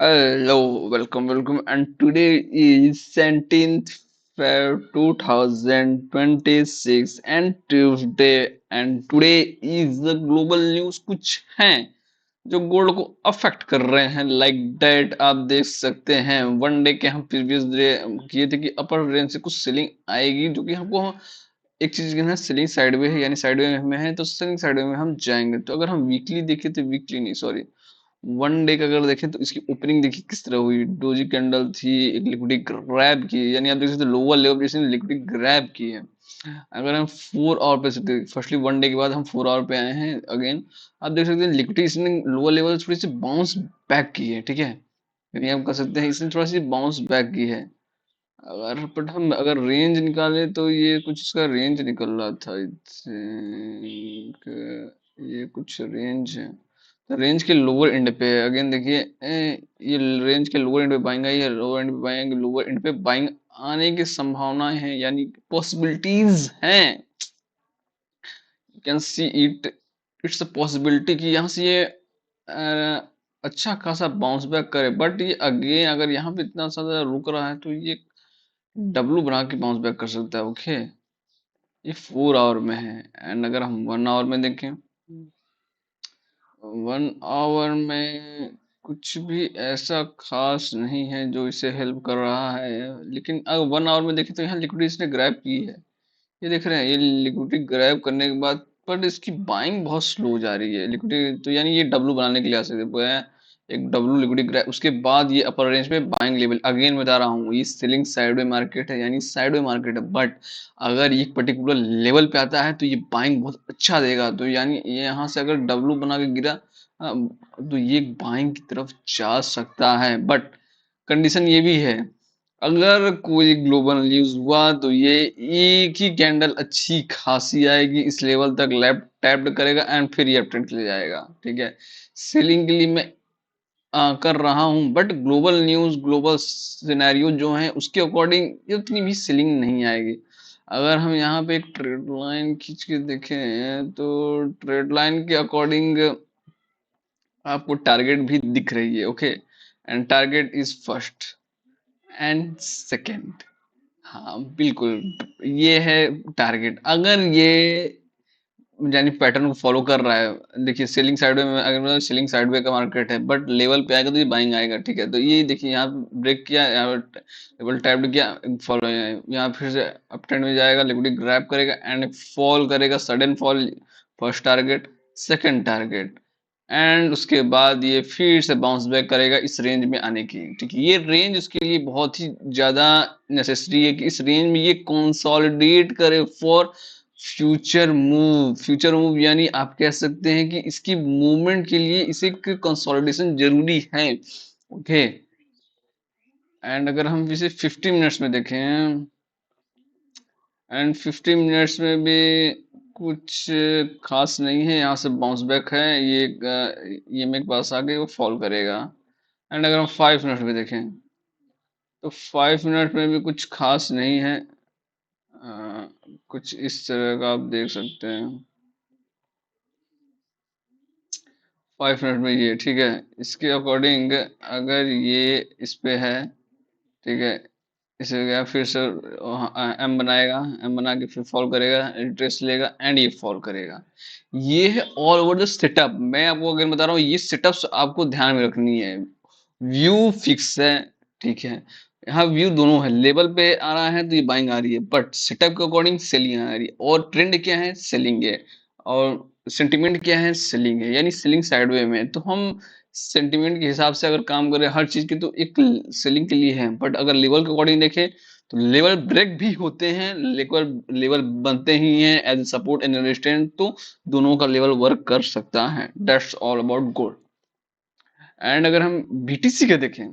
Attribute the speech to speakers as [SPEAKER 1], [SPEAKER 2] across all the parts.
[SPEAKER 1] Hello, welcome, and today is 17th Feb 2026 and Tuesday, and today is the global news कुछ हैं जो gold को affect कर रहे हैं लाइक दैट आप देख सकते हैं वन डे के हम प्रीवियस डे किए थे कि अपर रेंज से कुछ सेलिंग आएगी जो कि हमको एक चीज की ना सेलिंग साइडवे है यानी साइडवे में है तो सेलिंग साइडवे में हम जाएंगे तो अगर हम वीकली देखें तो वीकली नहीं सॉरी वन डे का अगर देखें तो इसकी ओपनिंग देखिए किस तरह हुई डोजी कैंडल थी एक लिक्विडिटी ग्रैब की यानी आप देख सकते लोअर लेवल पे इसने लिक्विडिटी ग्रैब की है अगर हम 4 आवर पे फर्स्टली वन डे के बाद हम 4 आवर पे आए हैं अगेन आप देख सकते हैं लिक्विडिटी इसने लोअर लेवल थोड़ी सी बाउंस बैक की है ठीक है यानी आप कह सकते हैं इसने थोड़ा सी बाउंस बैक की है अगर बट हम अगर रेंज निकाले तो ये कुछ इसका रेंज निकल रहा था आई थिंक ये कुछ रेंज है तो रेंज के लोअर एंड पे अगेन देखिए ये रेंज के लोअर एंड पे बाइंग आई है लोअर एंड पे बाइंग लोअर एंड पे बाइंग आने की संभावनाएं हैं यानी पॉसिबिलिटीज हैं you can see it it's a possibility कि यहाँ से ये अच्छा खासा बाउंस बैक करे बट ये अगेन अगर यहाँ पे इतना ज्यादा रुक रहा है तो ये डब्लू बना के बाउंस बैक कर सकता है ओके ये 4 आवर में है एंड अगर हम 1 आवर में देखें 1 आवर में कुछ भी ऐसा खास नहीं है जो इसे हेल्प कर रहा है लेकिन अगर 1 आवर में देखें तो यहाँ लिक्विडिटी इसने ग्रैब की है ये देख रहे हैं ये लिक्विडिटी ग्रैब करने के बाद पर इसकी बाइंग बहुत स्लो जा रही है लिक्विडिटी तो यानी ये डब्लू बनाने के लिए आ सकते हैं एक डब्लू लिक्विडिटी ग्रैब उसके बाद ये अपर रेंज में बाइंग लेवल अगेन बता रहा हूँ ये सेलिंग साइडवे मार्केट है यानी साइडवे मार्केट है बट अगर ये पर्टिकुलर लेवल पे आता है तो ये बाइंग बहुत अच्छा देगा तो यानी ये यहाँ से अगर डब्लू बना के गिरा तो ये बाइंग की तरफ जा सकता है बट कंडीशन ये भी है अगर कोई ग्लोबल न्यूज हुआ तो ये एक ही कैंडल अच्छी खासी आएगी इस लेवल तक लेफ्ट टैप्ड करेगा एंड फिर ये अपट्रेंड के लिए जाएगा ठीक है सेलिंग के लिए मैं कर रहा हूं but global news global scenario जो है उसके अकॉर्डिंग ये उतनी भी सेलिंग नहीं आएगी अगर हम यहाँ पे एक ट्रेड लाइन खींच के देखें तो ट्रेड लाइन के अकॉर्डिंग आपको टारगेट भी दिख रही है okay and target is first and second हाँ बिल्कुल ये है टारगेट अगर ये यानी पैटर्न को फॉलो कर रहा है देखिए सेलिंग साइडवे में अगर मतलब सेलिंग साइडवे का मार्केट है बट लेवल पे आएगा तो ये बाइंग आएगा ठीक है तो ये देखिए यहाँ ब्रेक किया यहाँ लेवल टैप्ड किया फॉलो यहाँ फिर से अप ट्रेंड में जाएगा लिक्विडिटी ग्रैब करेगा एंड फॉल करेगा sudden fall first target second target and उसके बाद ये फिर से बाउंस बैक करेगा इस रेंज में आने की ठीक है ये रेंज उसके लिए बहुत ही ज्यादा नेसेसरी है कि इस रेंज में ये कंसोलिडेट करे फॉर फ्यूचर मूव यानी आप कह सकते हैं कि इसकी मूवमेंट के लिए इसे कंसोलिडेशन जरूरी है ओके एंड अगर हम इसे 50 मिनट्स में देखें एंड 50 मिनट्स में भी कुछ खास नहीं है यहाँ से बाउंस बैक है ये मेरे पास आके वो फॉल करेगा एंड अगर हम 5 मिनट में देखें तो 5 मिनट में भी कुछ खास नहीं है कुछ इस तरह का आप देख सकते हैं 5 मिनट में ये ठीक है इसके अकॉर्डिंग अगर ये इस पे है ठीक है इसे गया फिर से एम बनाएगा एम बना के फिर फॉल करेगा रिट्रेस लेगा एंड ये फॉल करेगा ये है ऑल ओवर द सेटअप मैं आपको अगर बता रहा हूँ ये सेटअप्स आपको ध्यान में रखनी है व्यू फिक्स है ठीक है यहाँ व्यू दोनों है लेवल पे आ रहा है तो ये बाइंग आ रही है बट सेटअप के अकॉर्डिंग सेलिंग आ रही है और ट्रेंड क्या है सेलिंग है और सेंटिमेंट क्या है सेलिंग है यानी सेलिंग साइडवे में तो हम सेंटिमेंट के हिसाब से अगर काम करें हर चीज की तो एक सेलिंग के लिए है बट अगर लेवल के अकॉर्डिंग देखें तो लेवल ब्रेक भी होते हैं लेवल लेवल बनते ही हैं एज सपोर्ट एंड रेजिस्टेंस तो दोनों का लेवल वर्क कर सकता है that's all about gold and अगर हम बीटीसी का देखें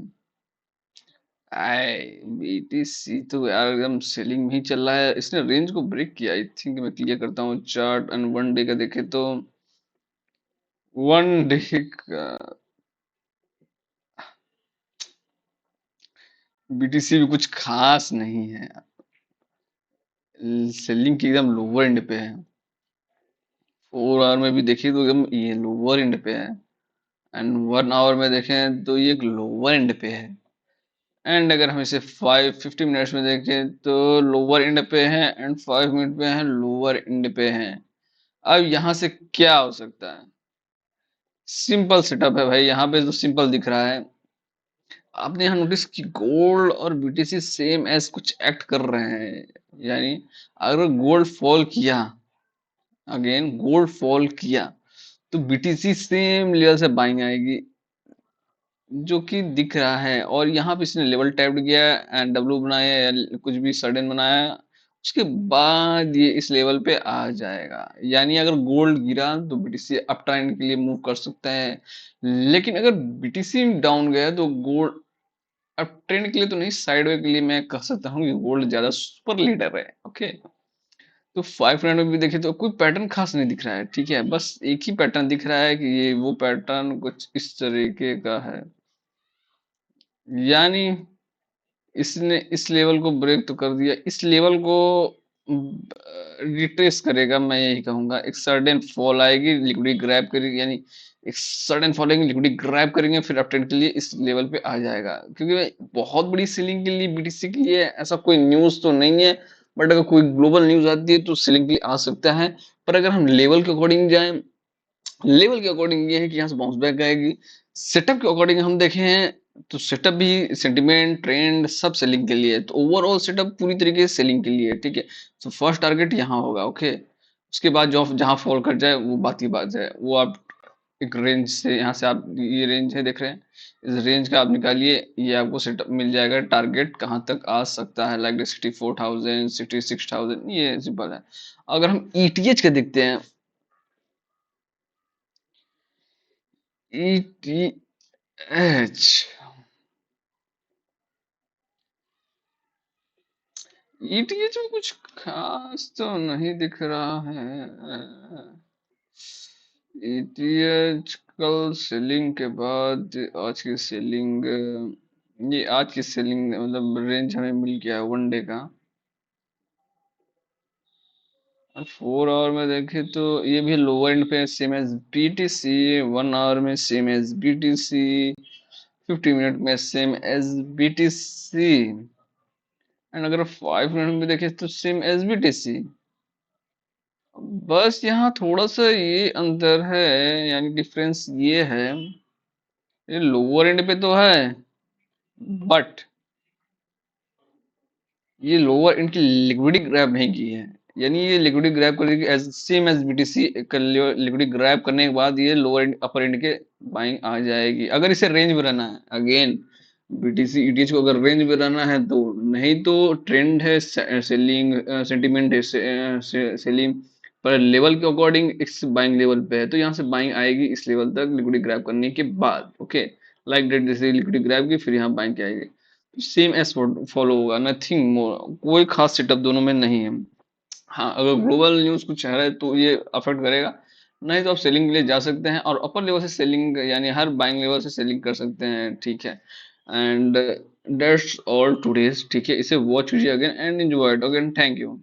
[SPEAKER 1] आई बीटीसी तो यार एकदम सेलिंग में ही चल रहा है इसने रेंज को ब्रेक किया आई थिंक मैं क्लियर करता हूँ चार्ट एंड वन डे का देखे तो वन डे का बीटीसी भी कुछ खास नहीं है सेलिंग की एकदम लोअर एंड पे है 4 आवर में भी देखिए तो एकदम ये लोअर एंड पे है एंड 1 आवर में देखें तो ये एक लोअर एंड पे है। एंड अगर हम इसे 50 मिनट्स में देखें तो लोअर एंड पे है एंड 5 मिनट पे है लोअर एंड पे है। अब यहाँ से क्या हो सकता है? सिंपल सेटअप है भाई, यहाँ पे तो सिंपल दिख रहा है। आपने यहाँ नोटिस की गोल्ड और बीटीसी सेम एज कुछ एक्ट कर रहे हैं। यानी अगर गोल्ड फॉल किया, अगेन गोल्ड फॉल किया, तो बीटीसी सेम लेवल से बाइंग आएगी, जो कि दिख रहा है। और यहाँ पे इसने लेवल टैप्ड किया एंड डब्ल्यू बनाया या कुछ भी सडन बनाया, उसके बाद ये इस लेवल पे आ जाएगा। यानी अगर गोल्ड गिरा तो बीटीसी अप ट्रेंड के लिए मूव कर सकता है, लेकिन अगर बीटीसी डाउन गया तो गोल्ड अब ट्रेंड के लिए तो नहीं, साइडवे के लिए मैं कह सकता हूँ कि गोल्ड ज्यादा सुपर लीडर है। ओके, तो 5 मिनट में भी देखे तो कोई पैटर्न खास नहीं दिख रहा है, ठीक है, बस एक ही पैटर्न दिख रहा है कि ये वो पैटर्न कुछ इस तरीके का है। यानी इसने इस लेवल को ब्रेक तो कर दिया, इस लेवल को रिट्रेस करेगा, मैं यही कहूंगा। एक सडन फॉल आएगी, लिक्विडिटी ग्रैब करेगी, यानी एक सडन फॉल आएगी, लिक्विडिटी ग्रैब करेंगे, फिर अपट्रेंड के लिए इस लेवल पे आ जाएगा। क्योंकि बहुत बड़ी सेलिंग के लिए बीटीसी के लिए ऐसा कोई न्यूज तो नहीं है, बट अगर कोई ग्लोबल न्यूज आती है तो सेलिंग के लिए आ सकता है। पर अगर हम लेवल के अकॉर्डिंग जाएं, लेवल के अकॉर्डिंग ये है कि यहाँ से बाउंस बैक आएगी। सेटअप के अकॉर्डिंग हम देखें तो सेटअप भी सेंटिमेंट ट्रेंड सब सेलिंग के लिए है, तो ओवरऑल सेटअप पूरी तरीके से सेलिंग के लिए है, ठीक है। तो फर्स्ट टारगेट यहाँ होगा, ओके। उसके बाद जो जहाँ फॉल कर जाए वो बात ही बात है, वो आप एक रेंज से, यहाँ से आप ये रेंज है देख रहे हैं, इस रेंज का आप निकालिए, ये आपको सेटअप मिल जाएगा, टारगेट कहाँ तक आ सकता है, लाइक 64,000 66,000, ये सिंपल है। अगर हम ईटीएच का देखते हैं, ईटीएच ईटीएच में कुछ खास तो नहीं दिख रहा है। ईटीएच कल सेलिंग के बाद आज की सेलिंग, ये आज की सेलिंग मतलब रेंज हमें मिल गया 1 डे का। 4 आवर में देखें तो ये भी लोअर एंड पे सेम एज बीटीसी, 1 आवर में सेम एज बीटीसी, 50 मिनट में सेम एज बीटीसी, एंड अगर 5 मिनट में देखें तो सेम एज बीटीसी। बस यहाँ थोड़ा सा ये अंतर है, यानी डिफरेंस ये है, ये लोअर एंड पे तो है, बट ये लोअर एंड की लिक्विडिटी ग्रैब नहीं की है। यानी ये लिक्विडिटी ग्रैब करेगी as same as BTC, liquidity grab करने के बाद ये लोअर एंड अपर एंड के बाइंग आ जाएगी, अगर इसे रेंज में रहना है। अगेन बीटीसी ईटीएच को अगर रेंज में रहना है तो, नहीं तो ट्रेंड है सेलिंग, सेंटिमेंट है सेलिंग, पर लेवल के अकॉर्डिंग इस बाइंग लेवल पे है, तो यहाँ से बाइंग आएगी इस लेवल तक लिक्विडिटी ग्रैब करने के बाद, ओके। लाइक डेट जैसे लिक्विडिटी ग्रैब की फिर यहाँ बाइंग की आएगी, सेम एज फॉलो होगा, नथिंग मोर, कोई खास सेटअप दोनों में नहीं है। हाँ, अगर ग्लोबल न्यूज कुछ है तो ये अफेक्ट करेगा, नहीं तो आप सेलिंग के लिए जा सकते हैं और अपर लेवल से सेलिंग, यानी हर बाइंग लेवल से सेलिंग कर सकते हैं, ठीक है। एंड दैट्स ऑल टुडेज, ठीक है, इसे वॉच कीजिए again and enjoy it again, thank you.